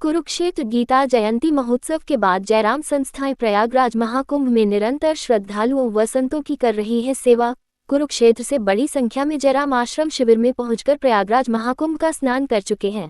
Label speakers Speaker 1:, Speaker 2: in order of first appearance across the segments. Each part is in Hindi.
Speaker 1: कुरुक्षेत्र गीता जयंती महोत्सव के बाद जयराम संस्थाएं प्रयागराज महाकुंभ में निरंतर श्रद्धालुओं व संतों की कर रही है सेवा। कुरुक्षेत्र से बड़ी संख्या में जयराम आश्रम शिविर में पहुंचकर प्रयागराज महाकुंभ का स्नान कर चुके हैं।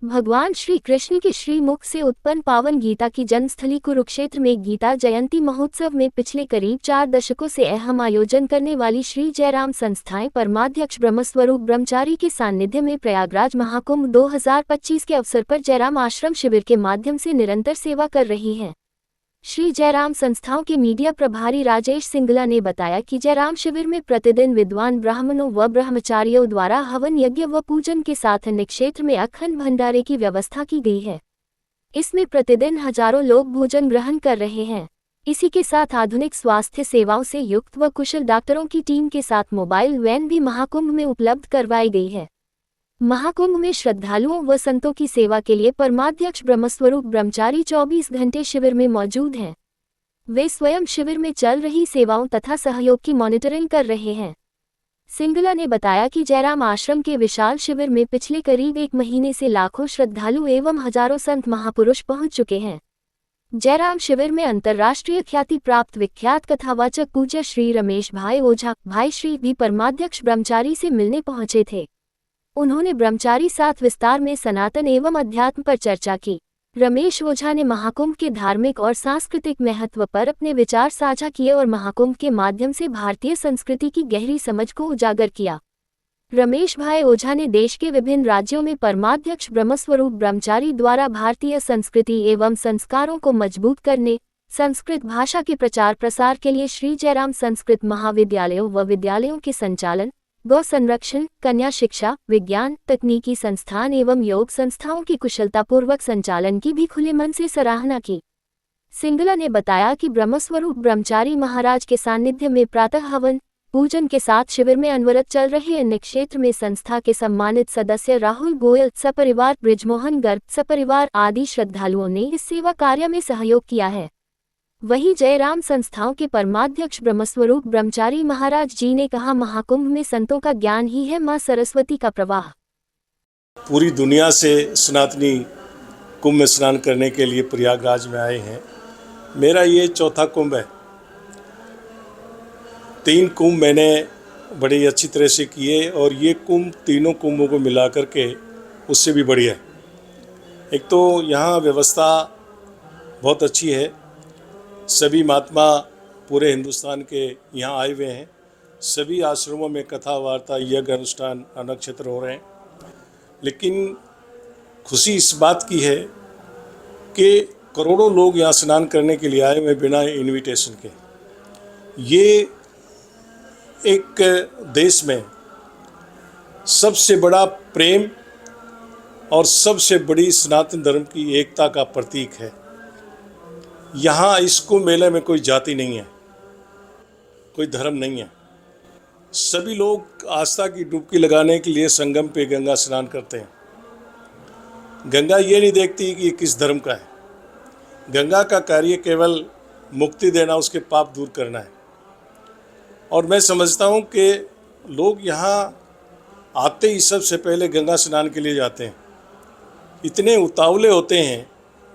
Speaker 1: भगवान श्री कृष्ण के श्रीमुख से उत्पन्न पावन गीता की जन्मस्थली कुरुक्षेत्र में गीता जयंती महोत्सव में पिछले करीब 4 दशकों से अहम आयोजन करने वाली श्री जयराम संस्थाएं परमाध्यक्ष ब्रह्मस्वरूप ब्रह्मचारी के सानिध्य में प्रयागराज महाकुंभ 2025 के अवसर पर जयराम आश्रम शिविर के माध्यम से निरंतर सेवा कर रही हैं। श्री जयराम संस्थाओं के मीडिया प्रभारी राजेश सिंगला ने बताया कि जयराम शिविर में प्रतिदिन विद्वान ब्राह्मणों व ब्रह्मचारियों द्वारा हवन यज्ञ व पूजन के साथ अन्य क्षेत्र में अखंड भंडारे की व्यवस्था की गई है। इसमें प्रतिदिन हजारों लोग भोजन ग्रहण कर रहे हैं। इसी के साथ आधुनिक स्वास्थ्य सेवाओं से युक्त व कुशल डॉक्टरों की टीम के साथ मोबाइल वैन भी महाकुंभ में उपलब्ध करवाई गई है। महाकुंभ में श्रद्धालुओं व संतों की सेवा के लिए परमाध्यक्ष ब्रह्मस्वरूप ब्रह्मचारी 24 घंटे शिविर में मौजूद हैं। वे स्वयं शिविर में चल रही सेवाओं तथा सहयोग की मॉनिटरिंग कर रहे हैं। सिंगला ने बताया कि जयराम आश्रम के विशाल शिविर में पिछले करीब 1 महीने से लाखों श्रद्धालु एवं हजारों संत महापुरुष पहुंच चुके हैं। जयराम शिविर में अंतर्राष्ट्रीय ख्याति प्राप्त विख्यात कथावाचक पूज्य श्री रमेश भाई ओझा भाई श्री भी परमाध्यक्ष ब्रह्मचारी से मिलने पहुंचे थे। उन्होंने ब्रह्मचारी साथ विस्तार में सनातन एवं अध्यात्म पर चर्चा की। रमेश ओझा ने महाकुंभ के धार्मिक और सांस्कृतिक महत्व पर अपने विचार साझा किए और महाकुंभ के माध्यम से भारतीय संस्कृति की गहरी समझ को उजागर किया। रमेश भाई ओझा ने देश के विभिन्न राज्यों में परमाध्यक्ष ब्रह्मस्वरूप ब्रह्मचारी द्वारा भारतीय संस्कृति एवं संस्कारों को मजबूत करने, संस्कृत भाषा के प्रचार प्रसार के लिए श्री जयराम संस्कृत महाविद्यालयों व विद्यालयों के संचालन, गौ संरक्षण, कन्या शिक्षा, विज्ञान, तकनीकी संस्थान एवं योग संस्थाओं की कुशलतापूर्वक संचालन की भी खुले मन से सराहना की। सिंगला ने बताया कि ब्रह्मस्वरूप ब्रह्मचारी महाराज के सानिध्य में प्रातः हवन पूजन के साथ शिविर में अनवरत चल रहे अन्य क्षेत्र में संस्था के सम्मानित सदस्य राहुल गोयल सपरिवार, बृजमोहन गर्ग सपरिवार आदि श्रद्धालुओं ने इस सेवा कार्य में सहयोग किया है। वहीं जयराम संस्थाओं के परमाध्यक्ष ब्रह्मस्वरूप ब्रह्मचारी महाराज जी ने कहा, महाकुंभ में संतों का ज्ञान ही है मां सरस्वती का प्रवाह।
Speaker 2: पूरी दुनिया से सनातनी कुंभ में स्नान करने के लिए प्रयागराज में आए हैं। मेरा ये चौथा कुंभ है। 3 कुंभ मैंने बड़ी अच्छी तरह से किए और ये कुंभ तीनों कुंभों को मिला करके उससे भी बढ़िया है। एक तो यहाँ व्यवस्था बहुत अच्छी है। सभी महात्मा पूरे हिंदुस्तान के यहाँ आए हुए हैं। सभी आश्रमों में कथा वार्ता यज्ञ अनुष्ठान नक्षत्र हो रहे हैं। लेकिन खुशी इस बात की है कि करोड़ों लोग यहाँ स्नान करने के लिए आए हुए बिना इनविटेशन के। ये एक देश में सबसे बड़ा प्रेम और सबसे बड़ी सनातन धर्म की एकता का प्रतीक है। यहाँ इस कुंभ मेले में कोई जाति नहीं है, कोई धर्म नहीं है। सभी लोग आस्था की डुबकी लगाने के लिए संगम पे गंगा स्नान करते हैं। गंगा ये नहीं देखती कि किस धर्म का है। गंगा का कार्य केवल मुक्ति देना, उसके पाप दूर करना है। और मैं समझता हूँ कि लोग यहाँ आते ही सबसे पहले गंगा स्नान के लिए जाते हैं। इतने उतावले होते हैं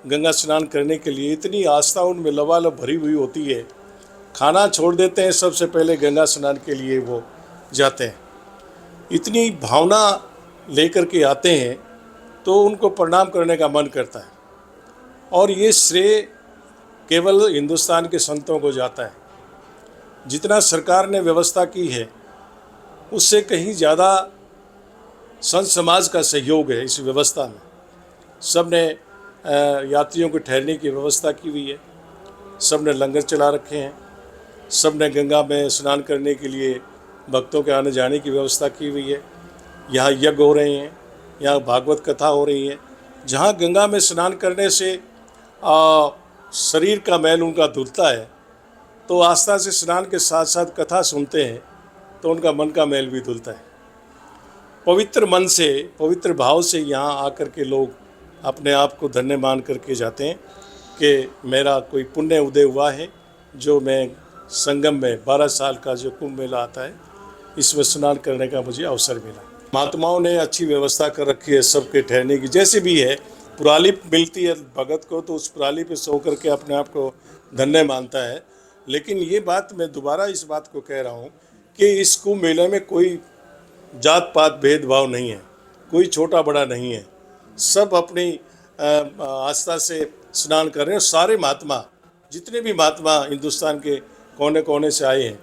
Speaker 2: गंगा स्नान करने के लिए, इतनी आस्था उनमें लबालब भरी हुई होती है। खाना छोड़ देते हैं, सबसे पहले गंगा स्नान के लिए वो जाते हैं। इतनी भावना लेकर के आते हैं तो उनको प्रणाम करने का मन करता है। और ये श्रेय केवल हिंदुस्तान के संतों को जाता है। जितना सरकार ने व्यवस्था की है उससे कहीं ज़्यादा संत समाज का सहयोग है इस व्यवस्था में। सब ने यात्रियों को ठहरने की व्यवस्था की हुई है। सब ने लंगर चला रखे हैं। सब ने गंगा में स्नान करने के लिए भक्तों के आने जाने की व्यवस्था की हुई है। यहाँ यज्ञ हो रहे हैं, यहाँ भागवत कथा हो रही है। जहाँ गंगा में स्नान करने से शरीर का मैल उनका धुलता है, तो आस्था से स्नान के साथ साथ कथा सुनते हैं तो उनका मन का मैल भी धुलता है। पवित्र मन से, पवित्र भाव से यहाँ आकर के लोग अपने आप को धन्य मान करके जाते हैं कि मेरा कोई पुण्य उदय हुआ है, जो मैं संगम में 12 साल का जो कुंभ मेला आता है इसमें स्नान करने का मुझे अवसर मिला। महात्माओं ने अच्छी व्यवस्था कर रखी है सबके ठहरने की। जैसे भी है पुराली मिलती है भगत को तो उस पुराली पे सो करके अपने आप को धन्य मानता है। लेकिन ये बात मैं दोबारा इस बात को कह रहा हूँ कि इस कुंभ मेले में कोई जात पात भेदभाव नहीं है, कोई छोटा बड़ा नहीं है, सब अपनी आस्था से स्नान कर रहे हैं। सारे महात्मा, जितने भी महात्मा हिंदुस्तान के कोने कोने से आए हैं,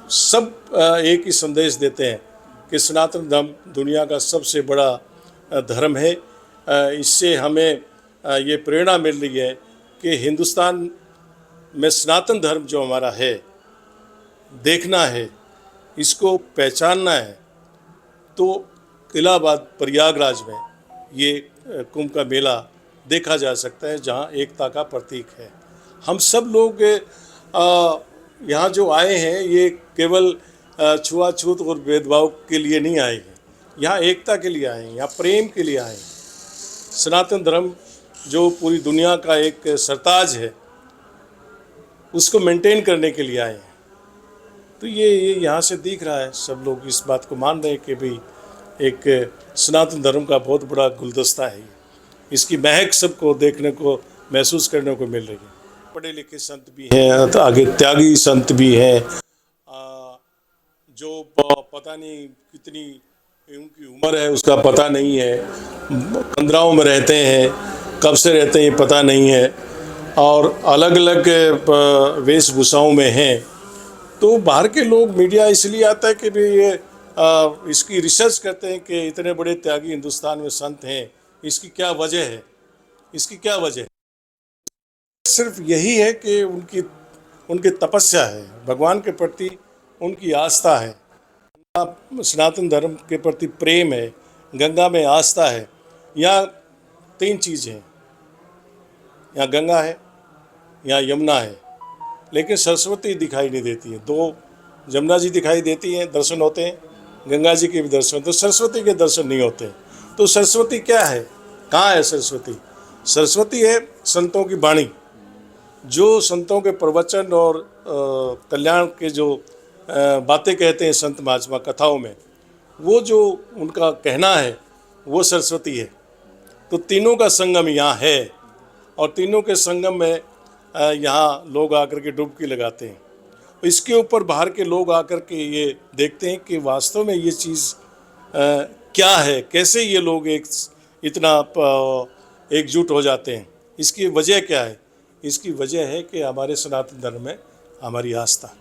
Speaker 2: सब एक ही संदेश देते हैं कि सनातन धर्म दुनिया का सबसे बड़ा धर्म है। इससे हमें ये प्रेरणा मिल रही है कि हिंदुस्तान में सनातन धर्म जो हमारा है, देखना है, इसको पहचानना है, तो इलाहाबाद प्रयागराज में ये कुंभ का मेला देखा जा सकता है, जहाँ एकता का प्रतीक है। हम सब लोग यहाँ जो आए हैं ये केवल छुआछूत और भेदभाव के लिए नहीं आए हैं, यहाँ एकता के लिए आए हैं, यहाँ प्रेम के लिए आए हैं। सनातन धर्म जो पूरी दुनिया का एक सरताज है, उसको मेंटेन करने के लिए आए हैं। तो ये यहाँ से दिख रहा है, सब लोग इस बात को मान रहे हैं कि भाई एक सनातन धर्म का बहुत बड़ा गुलदस्ता है। इसकी महक सबको देखने को, महसूस करने को मिल रही है। पढ़े लिखे संत भी हैं, तो आगे त्यागी संत भी हैं, जो पता नहीं कितनी उनकी उम्र है उसका पता नहीं है, कंदराओं में रहते हैं, कब से रहते हैं ये पता नहीं है, और अलग अलग वेशभूषाओं में हैं। तो बाहर के लोग, मीडिया इसलिए आता है कि भाई ये इसकी रिसर्च करते हैं कि इतने बड़े त्यागी हिंदुस्तान में संत हैं, इसकी क्या वजह है, इसकी क्या वजह है। सिर्फ यही है कि उनकी तपस्या है, भगवान के प्रति उनकी आस्था है, सनातन धर्म के प्रति प्रेम है, गंगा में आस्था है। यहाँ तीन चीज़ें हैं, यहाँ गंगा है, यहाँ यमुना है, लेकिन सरस्वती दिखाई नहीं देती है। दो यमुना जी दिखाई देती हैं, दर्शन होते हैं, गंगा जी के भी दर्शन, तो सरस्वती के दर्शन नहीं होते। तो सरस्वती क्या है, कहाँ है सरस्वती? सरस्वती है संतों की वाणी, जो संतों के प्रवचन और कल्याण के जो बातें कहते हैं संत महात्मा कथाओं में, वो जो उनका कहना है वो सरस्वती है। तो तीनों का संगम यहाँ है, और तीनों के संगम में यहाँ लोग आकर के डुबकी लगाते हैं। इसके ऊपर बाहर के लोग आकर के ये देखते हैं कि वास्तव में ये चीज़ क्या है, कैसे ये लोग इतना एकजुट हो जाते हैं, इसकी वजह क्या है? इसकी वजह है कि हमारे सनातन धर्म में हमारी आस्था।